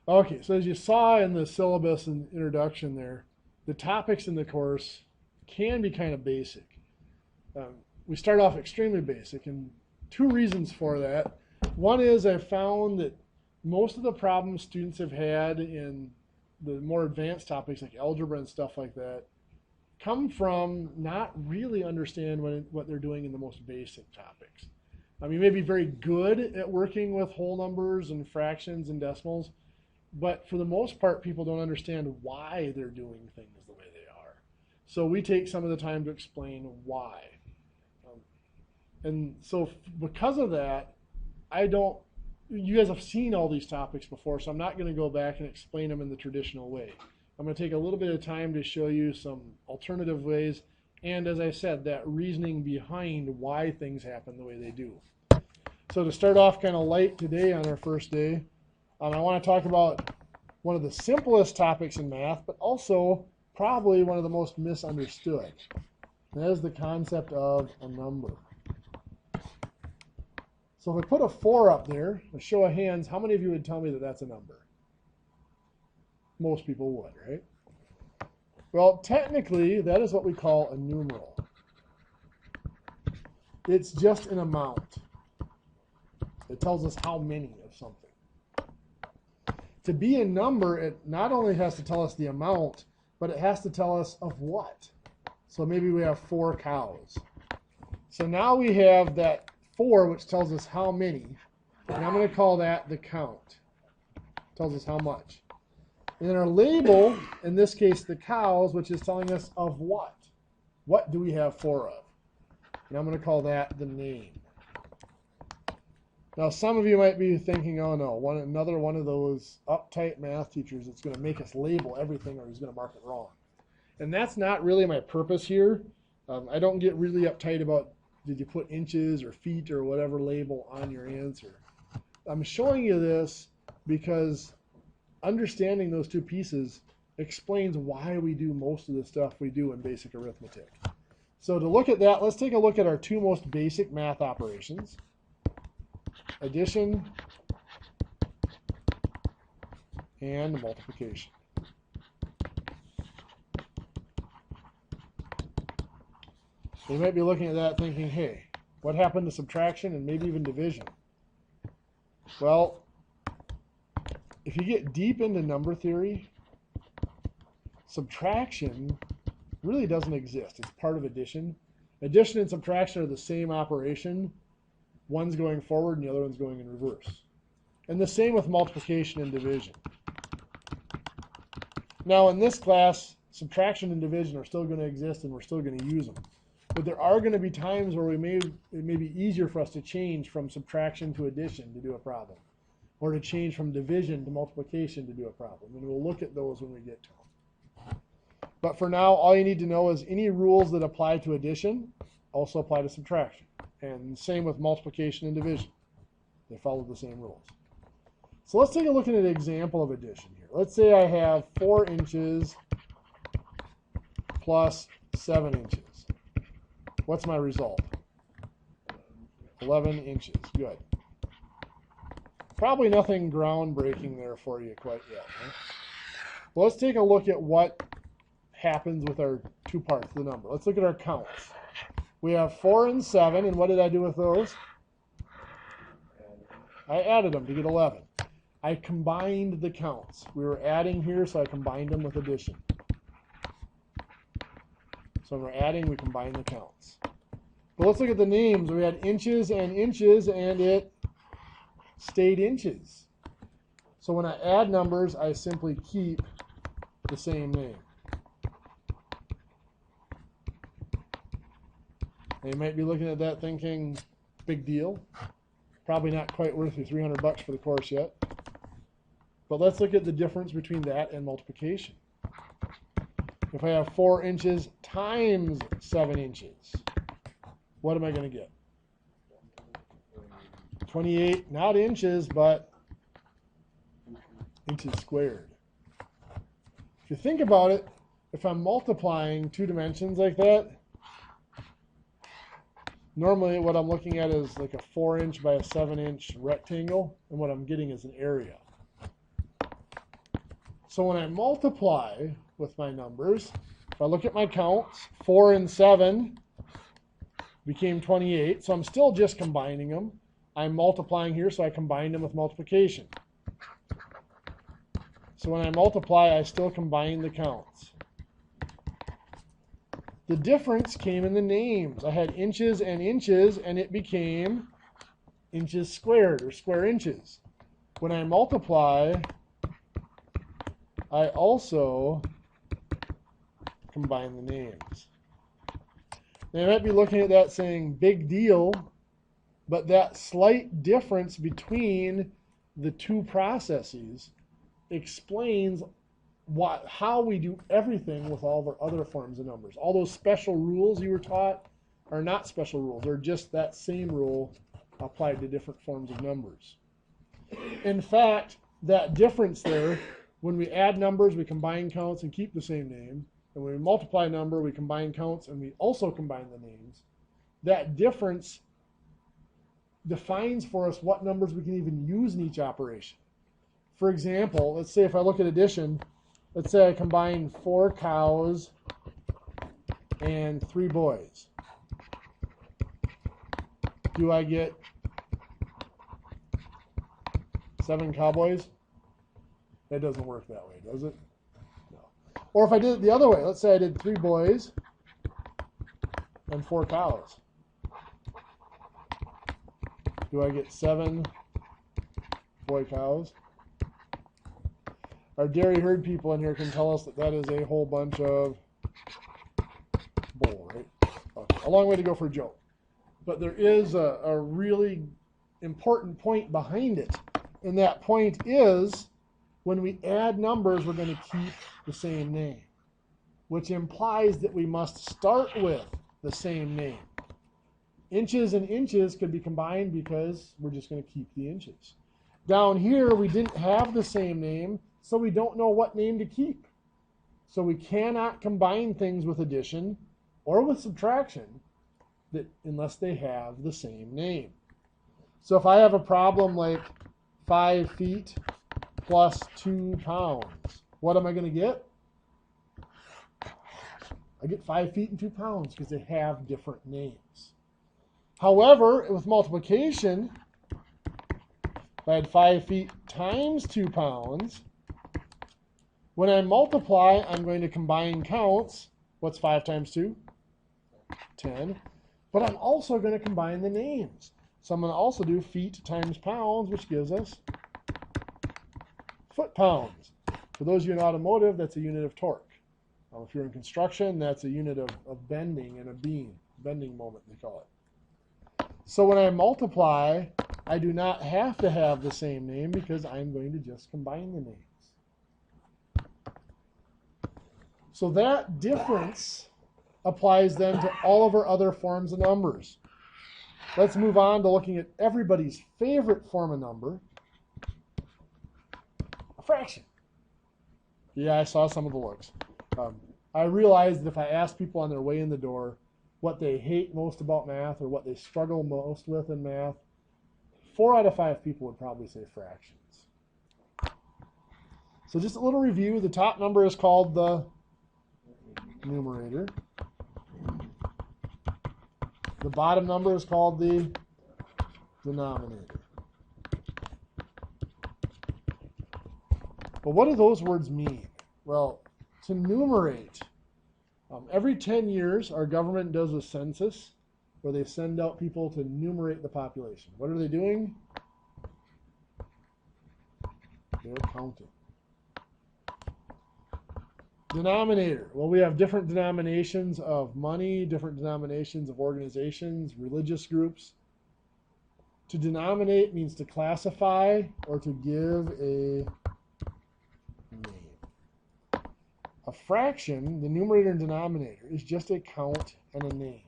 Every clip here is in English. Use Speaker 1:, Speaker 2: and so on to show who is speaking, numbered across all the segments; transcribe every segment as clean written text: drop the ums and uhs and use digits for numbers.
Speaker 1: Okay, so as you saw in the syllabus and introduction there, the topics in the course can be kind of basic. Um, we start off extremely basic, and two reasons for that. One is I found that most of the problems students have had in the more advanced topics like algebra and stuff like that come from not really understand what they're doing in the most basic topics. I mean, you may be very good at working with whole numbers and fractions and decimals, but for the most part, people don't understand why they're doing things the way they are. So we take some of the time to explain why. And so because of that, you guys have seen all these topics before, so I'm not going to go back and explain them in the traditional way. I'm going to take a little bit of time to show you some alternative ways, and as I said, that reasoning behind why things happen the way they do. So to start off kind of light today on our first day, I want to talk about one of the simplest topics in math, but also probably one of the most misunderstood. And that is the concept of a number. So if I put a 4 up there, a show of hands, how many of you would tell me that that's a number? Most people would, right? Well, technically, that is what we call a numeral. It's just an amount. It tells us how many of something. To be a number, it not only has to tell us the amount, but it has to tell us of what. So maybe we have 4 cows. So now we have that 4, which tells us how many, and I'm going to call that the count. It tells us how much. And then our label, in this case the cows, which is telling us of what. What do we have 4 of? And I'm going to call that the name. Now some of you might be thinking, oh no, another one of those uptight math teachers that's going to make us label everything or he's going to mark it wrong. And that's not really my purpose here. I don't get really uptight about did you put inches or feet or whatever label on your answer. I'm showing you this because understanding those two pieces explains why we do most of the stuff we do in basic arithmetic. So to look at that, let's take a look at our two most basic math operations. Addition and multiplication. You might be looking at that thinking, hey, what happened to subtraction and maybe even division? Well, if you get deep into number theory, subtraction really doesn't exist. It's part of addition. Addition and subtraction are the same operation. One's going forward and the other one's going in reverse. And the same with multiplication and division. Now in this class, subtraction and division are still going to exist and we're still going to use them. But there are going to be times where it may be easier for us to change from subtraction to addition to do a problem, or to change from division to multiplication to do a problem. And we'll look at those when we get to them. But for now, all you need to know is any rules that apply to addition also apply to subtraction. And same with multiplication and division. They follow the same rules. So let's take a look at an example of addition here. Let's say I have 4 inches plus 7 inches. What's my result? 11 inches. Good. Probably nothing groundbreaking there for you quite yet. Huh? Well, let's take a look at what happens with our two parts of the number. Let's look at our counts. We have 4 and 7, and what did I do with those? I added them to get 11. I combined the counts. We were adding here, so I combined them with addition. So when we're adding, we combine the counts. But let's look at the names. We had inches, and it stayed inches. So when I add numbers, I simply keep the same name. And you might be looking at that thinking, big deal. Probably not quite worth your $300 for the course yet. But let's look at the difference between that and multiplication. If I have 4 inches times 7 inches, what am I going to get? 28, not inches, but inches squared. If you think about it, if I'm multiplying two dimensions like that, normally what I'm looking at is like a 4-inch by a 7-inch rectangle, and what I'm getting is an area. So when I multiply with my numbers, if I look at my counts, 4 and 7 became 28. So I'm still just combining them. I'm multiplying here, so I combined them with multiplication. So when I multiply, I still combine the counts. The difference came in the names. I had inches, and it became inches squared, or square inches. When I multiply, I also combine the names. Now you might be looking at that saying, big deal, but that slight difference between the two processes explains how we do everything with all of our other forms of numbers. All those special rules you were taught are not special rules. They're just that same rule applied to different forms of numbers. In fact, that difference there, when we add numbers, we combine counts and keep the same name. And when we multiply a number, we combine counts and we also combine the names. That difference defines for us what numbers we can even use in each operation. For example, let's say if I look at addition, let's say I combine 4 cows and 3 boys. Do I get 7 cowboys? That doesn't work that way, does it? No. Or if I did it the other way, let's say I did 3 boys and 4 cows. Do I get 7 boy cows? Our dairy herd people in here can tell us that that is a whole bunch of bull, right? Okay. A long way to go for a joke. But there is a really important point behind it. And that point is, when we add numbers, we're going to keep the same name, which implies that we must start with the same name. Inches and inches could be combined because we're just going to keep the inches. Down here, we didn't have the same name, so we don't know what name to keep. So we cannot combine things with addition or with subtraction unless they have the same name. So if I have a problem like 5 feet plus 2 pounds, what am I going to get? I get 5 feet and 2 pounds because they have different names. However, with multiplication, if I had 5 feet times 2 pounds, when I multiply, I'm going to combine counts. What's 5 times 2? 10. But I'm also going to combine the names. So I'm going to also do feet times pounds, which gives us foot pounds. For those of you in automotive, that's a unit of torque. If you're in construction, that's a unit of bending in a beam, bending moment they call it. So when I multiply, I do not have to have the same name because I'm going to just combine the names. So that difference applies then to all of our other forms of numbers. Let's move on to looking at everybody's favorite form of number, a fraction. Yeah, I saw some of the looks. I realized that if I asked people on their way in the door what they hate most about math or what they struggle most with in math, 4 out of 5 people would probably say fractions. So just a little review. The top number is called the numerator. The bottom number is called the denominator. But what do those words mean? Well, to numerate, every 10 years our government does a census where they send out people to numerate the population. What are they doing? They're counting. Denominator. Well, we have different denominations of money, different denominations of organizations, religious groups. To denominate means to classify or to give a name. A fraction, the numerator and denominator, is just a count and a name.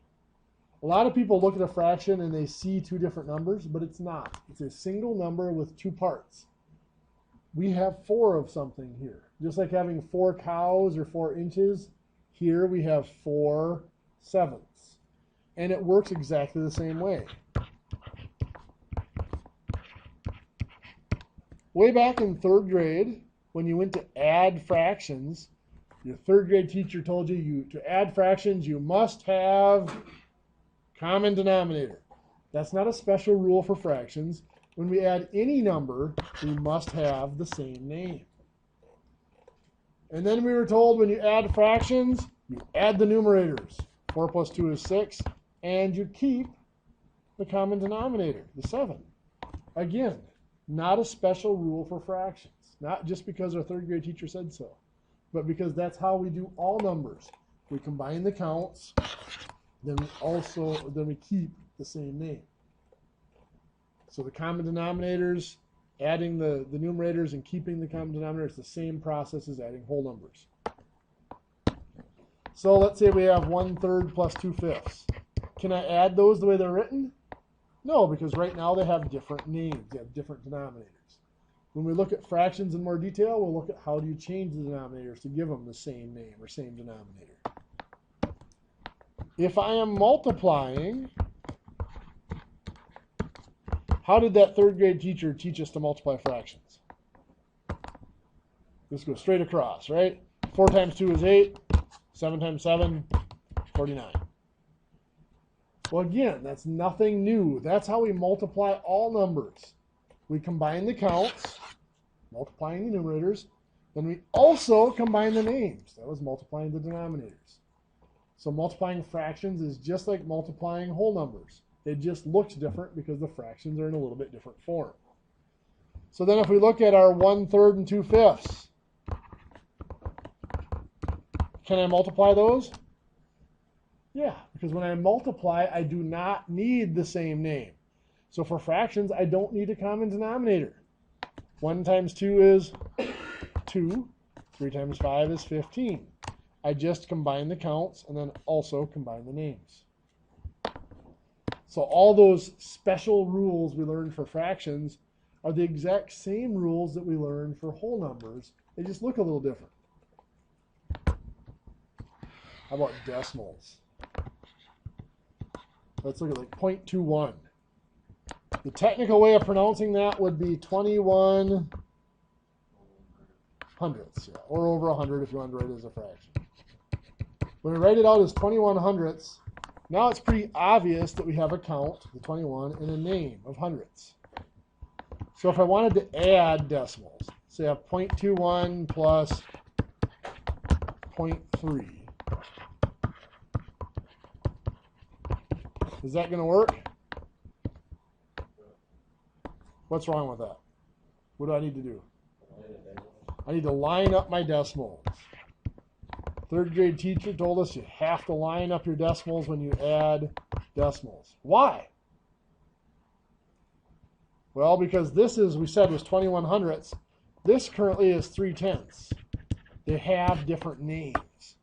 Speaker 1: A lot of people look at a fraction and they see 2 different numbers, but it's not. It's a single number with 2 parts. We have 4 of something here. Just like having 4 cows or 4 inches, here we have 4 sevenths. And it works exactly the same way. Way back in 3rd grade, when you went to add fractions, your third grade teacher told you to add fractions, you must have common denominator. That's not a special rule for fractions. When we add any number, we must have the same name. And then we were told when you add fractions, you add the numerators. 4 plus 2 is 6, and you keep the common denominator, the 7. Again, not a special rule for fractions. Not just because our third grade teacher said so, but because that's how we do all numbers. We combine the counts, then we keep the same name. So the common denominators, adding the numerators and keeping the common denominator is the same process as adding whole numbers. So let's say we have 1/3 plus 2/5. Can I add those the way they're written? No, because right now they have different names. They have different denominators. When we look at fractions in more detail, we'll look at how do you change the denominators to give them the same name or same denominator. If I am multiplying, how did that third grade teacher teach us to multiply fractions? This goes straight across, right? 4 times 2 is 8. 7 times 7, 49. Well, again, that's nothing new. That's how we multiply all numbers. We combine the counts, multiplying the numerators. Then we also combine the names. That was multiplying the denominators. So multiplying fractions is just like multiplying whole numbers. It just looks different because the fractions are in a little bit different form. So then if we look at our 1/3 and 2/5, can I multiply those? Yeah, because when I multiply, I do not need the same name. So for fractions, I don't need a common denominator. 1 times 2 is 2. 3 times 5 is 15. I just combine the counts and then also combine the names. So all those special rules we learned for fractions are the exact same rules that we learned for whole numbers. They just look a little different. How about decimals? Let's look at like 0.21. The technical way of pronouncing that would be 21 hundredths, yeah, or over 100 if you want to write it as a fraction. When we write it out as 21 hundredths, now it's pretty obvious that we have a count, the 21, and a name of hundredths. So if I wanted to add decimals, say I have 0.21 plus 0.3. Is that going to work? What's wrong with that? What do I need to do? I need to line up my decimals. Third grade teacher told us you have to line up your decimals when you add decimals. Why? Well, because this is, we said, was 21 hundredths. This currently is 3/10. They have different names.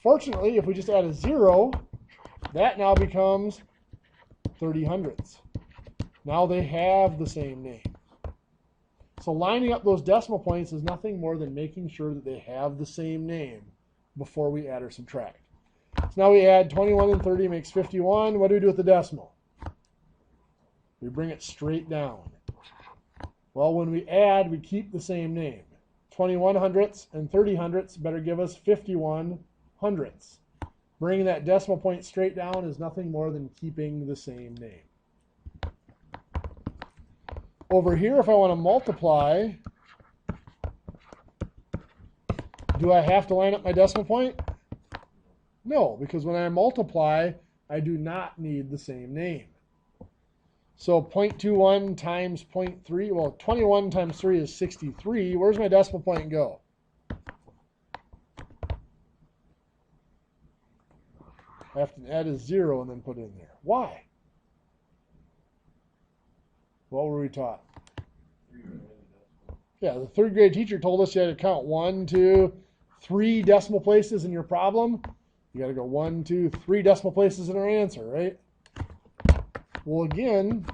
Speaker 1: Fortunately, if we just add a 0, that now becomes 30 hundredths. Now they have the same name. So lining up those decimal points is nothing more than making sure that they have the same name before we add or subtract. So now we add 21 and 30 makes 51. What do we do with the decimal? We bring it straight down. Well, when we add, we keep the same name. 21 hundredths and 30 hundredths better give us 51 hundredths. Bringing that decimal point straight down is nothing more than keeping the same name. Over here, if I want to multiply, do I have to line up my decimal point? No, because when I multiply, I do not need the same name. So 0.21 times 0.3, well, 21 times 3 is 63. Where's my decimal point go? I have to add a 0 and then put it in there. Why? What were we taught? Yeah, the third grade teacher told us you had to count 1, 2, 3 decimal places in your problem. You got to go 1, 2, 3 decimal places in our answer, right? Well, again,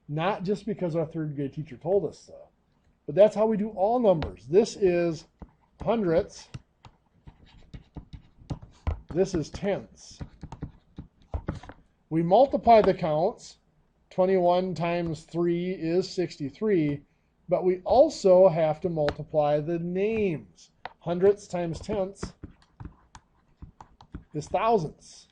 Speaker 1: not just because our third grade teacher told us so, but that's how we do all numbers. This is hundredths. This is tenths. We multiply the counts. 21 times 3 is 63. But we also have to multiply the names. Hundredths times tenths is thousandths.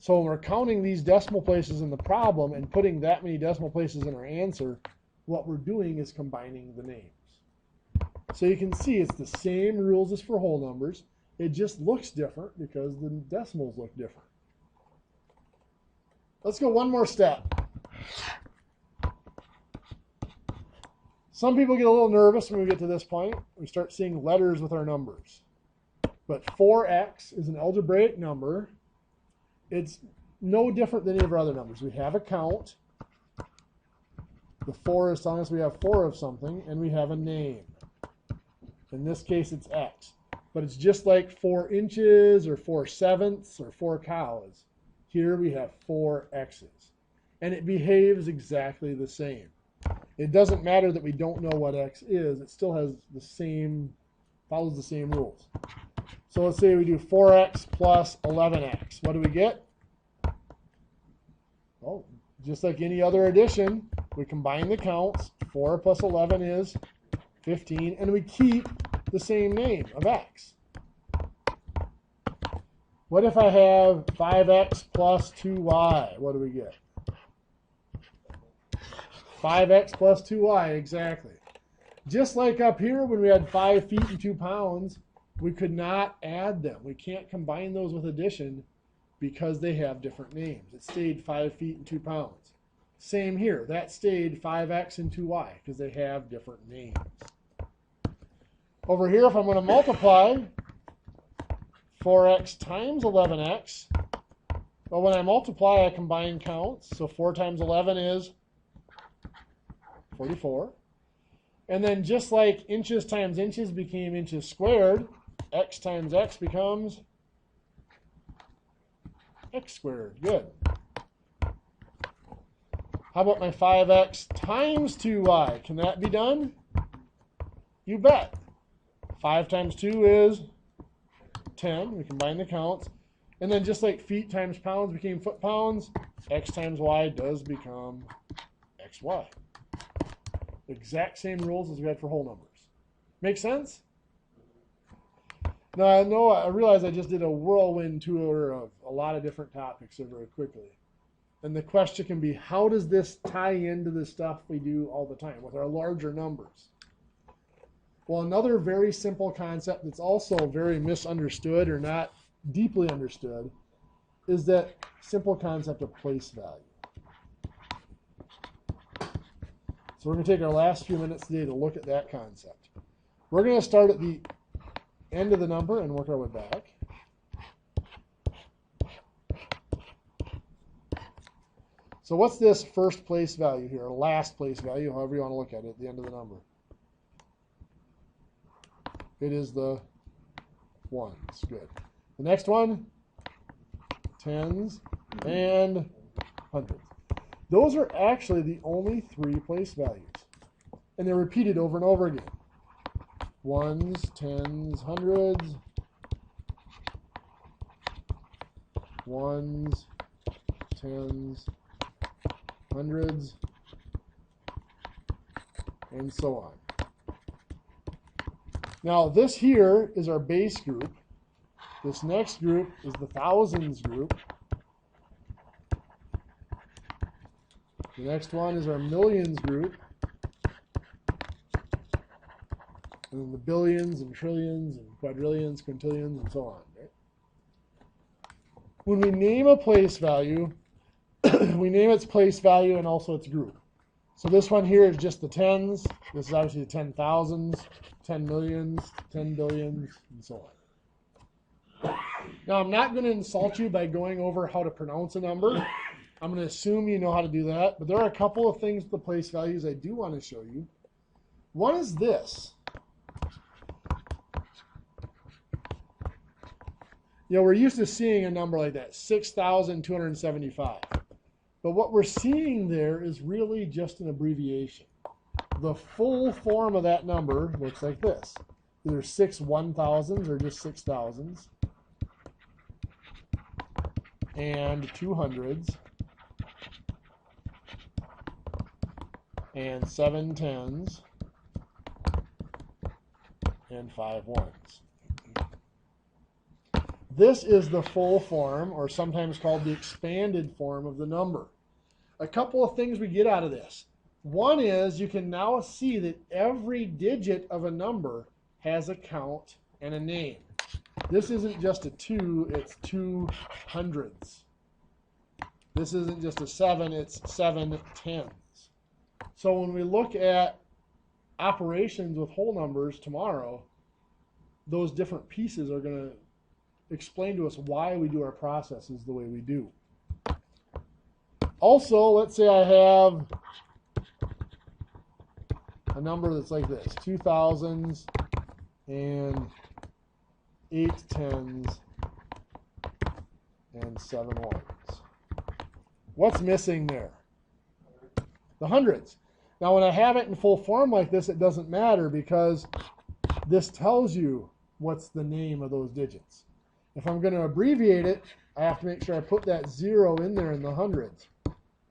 Speaker 1: So when we're counting these decimal places in the problem and putting that many decimal places in our answer, what we're doing is combining the names. So you can see it's the same rules as for whole numbers. It just looks different because the decimals look different. Let's go one more step. Some people get a little nervous when we get to this point. We start seeing letters with our numbers. But 4x is an algebraic number. It's no different than any of our other numbers. We have a count. The 4 is telling us we have 4 of something, and we have a name. In this case, it's x. But it's just like 4 inches or 4 sevenths or 4 cows. Here we have 4 x's. And it behaves exactly the same. It doesn't matter that we don't know what x is. It still has the same, follows the same rules. So let's say we do 4x plus 11x. What do we get? Oh, just like any other addition, we combine the counts. 4 plus 11 is 15, and we keep the same name of x. What if I have 5x plus 2y? What do we get? 5x plus 2y, exactly. Just like up here when we had 5 feet and 2 pounds, we could not add them. We can't combine those with addition because they have different names. It stayed 5 feet and 2 pounds. Same here. That stayed 5x and 2y because they have different names. Over here, if I'm going to multiply 4x times 11x, well, when I multiply, I combine counts. So 4 times 11 is 44. And then just like inches times inches became inches squared, x times x becomes x squared. Good. How about my 5x times 2y? Can that be done? You bet. 5 times 2 is 10. We combine the counts. And then just like feet times pounds became foot pounds, x times y does become xy. Exact same rules as we had for whole numbers. Make sense? Now, I realize I just did a whirlwind tour of a lot of different topics very quickly. And the question can be, how does this tie into the stuff we do all the time with our larger numbers? Well, another very simple concept that's also very misunderstood or not deeply understood is that simple concept of place value. So we're going to take our last few minutes today to look at that concept. We're going to start at the end of the number and work our way back. So what's this first place value here, or last place value, however you want to look at it, at the end of the number? It is the ones. Good. The next one, tens and hundreds. Those are actually the only 3 place values. And they're repeated over and over again. Ones, tens, hundreds. Ones, tens, hundreds, and so on. Now this here is our base group. This next group is the thousands group. The next one is our millions group. And then the billions and trillions and quadrillions, quintillions, and so on. Right? When we name a place value, we name its place value and also its group. So this one here is just the tens. This is obviously the 10,000s, 10 millions, 10 billions, and so on. Now, I'm not going to insult you by going over how to pronounce a number. I'm going to assume you know how to do that. But there are a couple of things with the place values I do want to show you. One is this. You know, we're used to seeing a number like that, 6,275. But what we're seeing there is really just an abbreviation. The full form of that number looks like this. Either 6 1,000s or just 6,000s. And 200s. and 7 tens, and 5 ones. This is the full form, or sometimes called the expanded form of the number. A couple of things we get out of this. One is you can now see that every digit of a number has a count and a name. This isn't just a 2, it's 2 hundredths. This isn't just a 7, it's 7 tens. So when we look at operations with whole numbers tomorrow, those different pieces are going to explain to us why we do our processes the way we do. Also, let's say I have a number that's like this, 2 thousands and 8 tens and 7 ones. What's missing there? The hundreds. Now when I have it in full form like this, it doesn't matter because this tells you what's the name of those digits. If I'm going to abbreviate it, I have to make sure I put that 0 in there in the hundreds.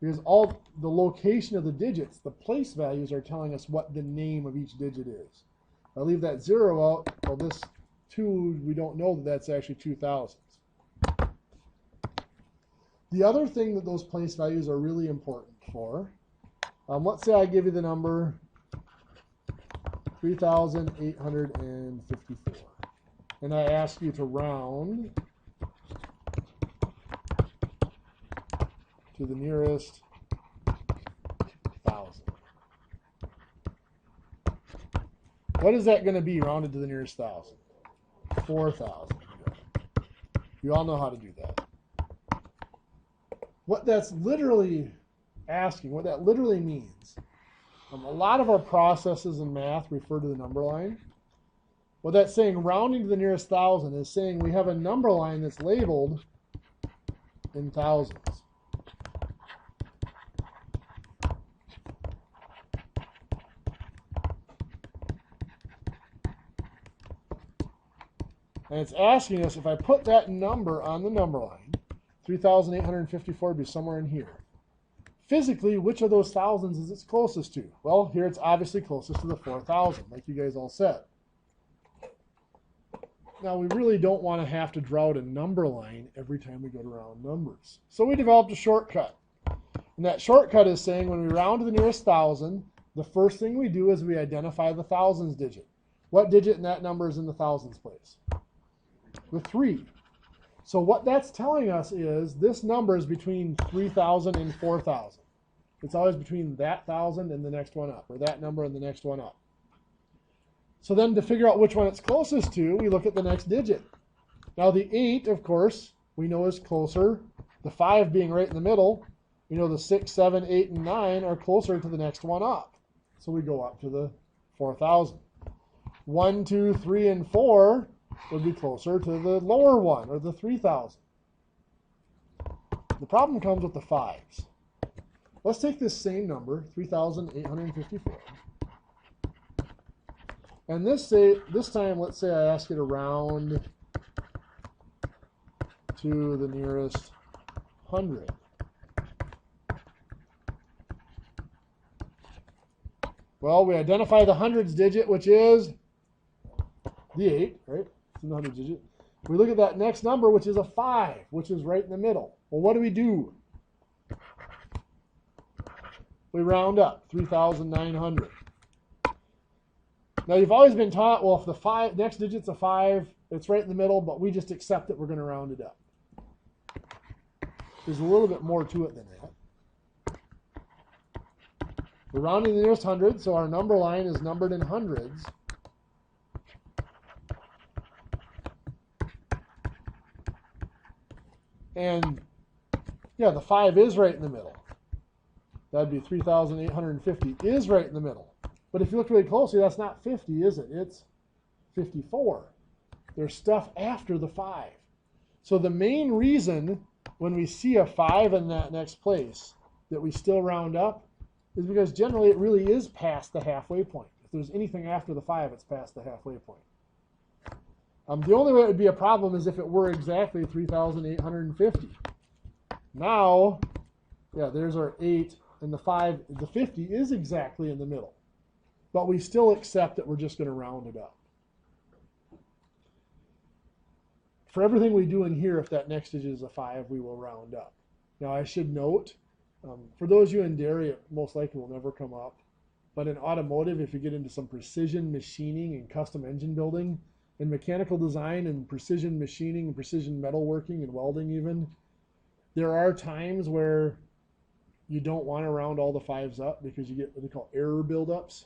Speaker 1: Because all the location of the digits, the place values are telling us what the name of each digit is. If I leave that 0 out, well, this 2, we don't know that that's actually 2,000s. The other thing that those place values are really important for, let's say I give you the number 3,854. And I ask you to round to the nearest 1,000. What is that going to be rounded to the nearest 1,000? 4,000. You all know how to do that. What that's literally asking, what that literally means, a lot of our processes in math refer to the number line. What that's saying, rounding to the nearest 1,000, is saying we have a number line that's labeled in thousands. And it's asking us if I put that number on the number line, 3,854 would be somewhere in here. Physically, which of those thousands is it closest to? Well, here it's obviously closest to the 4,000, like you guys all said. Now, we really don't want to have to draw out a number line every time we go to round numbers. So we developed a shortcut. And that shortcut is saying when we round to the nearest 1,000, the first thing we do is we identify the thousands digit. What digit in that number is in the thousands place? The 3. So what that's telling us is this number is between 3,000 and 4,000. It's always between that 1,000 and the next one up, or that number and the next one up. So then to figure out which one it's closest to, we look at the next digit. Now the 8, of course, we know is closer. The 5 being right in the middle, we know the 6, 7, 8, and 9 are closer to the next one up. So we go up to the 4,000. 1, 2, 3, and 4 would be closer to the lower one, or the 3,000. The problem comes with the 5s. Let's take this same number, 3,854. And this time, let's say I ask you to round to the nearest 100. Well, we identify the hundreds digit, which is the 8, right? It's in the hundreds digit. We look at that next number, which is a 5, which is right in the middle. Well, what do? We round up, 3,900. Now, you've always been taught, well, if the next digit's a 5, it's right in the middle, but we just accept that we're going to round it up. There's a little bit more to it than that. We're rounding the nearest 100, so our number line is numbered in hundreds. And, yeah, the 5 is right in the middle. That'd be 3,850 is right in the middle. But if you look really closely, that's not 50, is it? It's 54. There's stuff after the 5. So the main reason when we see a 5 in that next place that we still round up is because generally it really is past the halfway point. If there's anything after the 5, it's past the halfway point. The only way it would be a problem is if it were exactly 3,850. Now, yeah, there's our 8 and the 50 is exactly in the middle. But we still accept that we're just going to round it up. For everything we do in here, if that next digit is a 5, we will round up. Now I should note, for those of you in dairy, it most likely will never come up. But in automotive, if you get into some precision machining and custom engine building, and mechanical design and precision machining and precision metalworking and welding even, there are times where you don't want to round all the 5s up because you get what they call error buildups.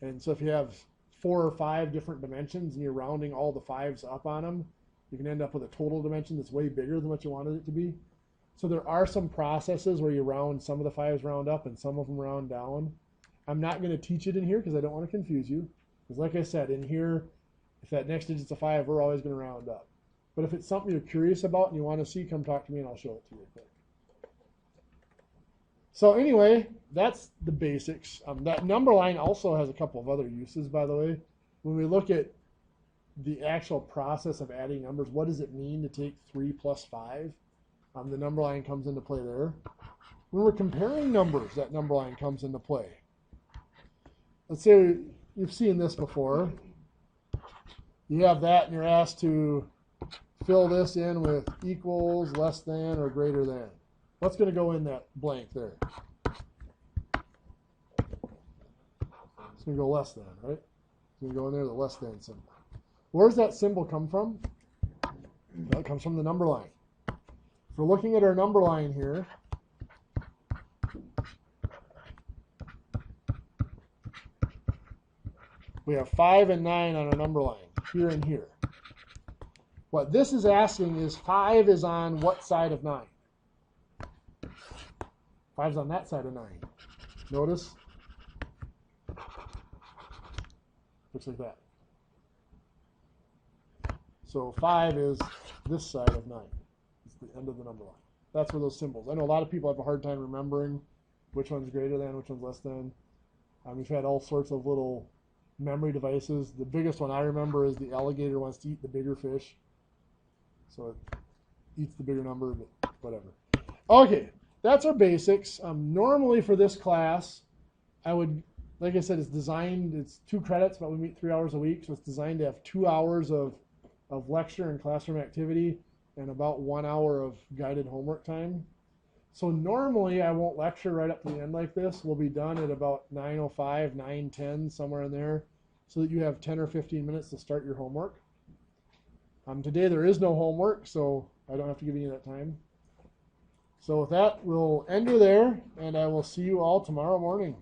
Speaker 1: And so if you have 4 or 5 different dimensions and you're rounding all the 5s up on them, you can end up with a total dimension that's way bigger than what you wanted it to be. So there are some processes where you round some of the 5s round up and some of them round down. I'm not going to teach it in here because I don't want to confuse you. Because like I said, in here, if that next digit's a 5, we're always going to round up. But if it's something you're curious about and you want to see, come talk to me and I'll show it to you real quick. So anyway, that's the basics. That number line also has a couple of other uses, by the way. When we look at the actual process of adding numbers, what does it mean to take 3 plus 5? The number line comes into play there. When we're comparing numbers, that number line comes into play. Let's say you've seen this before. You have that and you're asked to fill this in with equals, less than, or greater than. What's going to go in that blank there? It's going to go less than, right? It's going to go in there, the less than symbol. Where does that symbol come from? Well, it comes from the number line. If we're looking at our number line here, we have 5 and 9 on our number line, here and here. What this is asking is 5 is on what side of 9? 5's on that side of 9. Notice? Looks like that. So 5 is this side of 9. It's the end of the number line. That's where those symbols. I know a lot of people have a hard time remembering which one's greater than, which one's less than. We've had all sorts of little memory devices. The biggest one I remember is the alligator wants to eat the bigger fish. So it eats the bigger number, but whatever. Okay, that's our basics. Normally for this class, I would, like I said, it's designed, it's 2 credits, but we meet 3 hours a week. So it's designed to have 2 hours of lecture and classroom activity and about 1 hour of guided homework time. So normally I won't lecture right up to the end like this. We'll be done at about 9:05, 9:10, somewhere in there, so that you have 10 or 15 minutes to start your homework. Today there is no homework, so I don't have to give you that time. So with that, we'll end her there, and I will see you all tomorrow morning.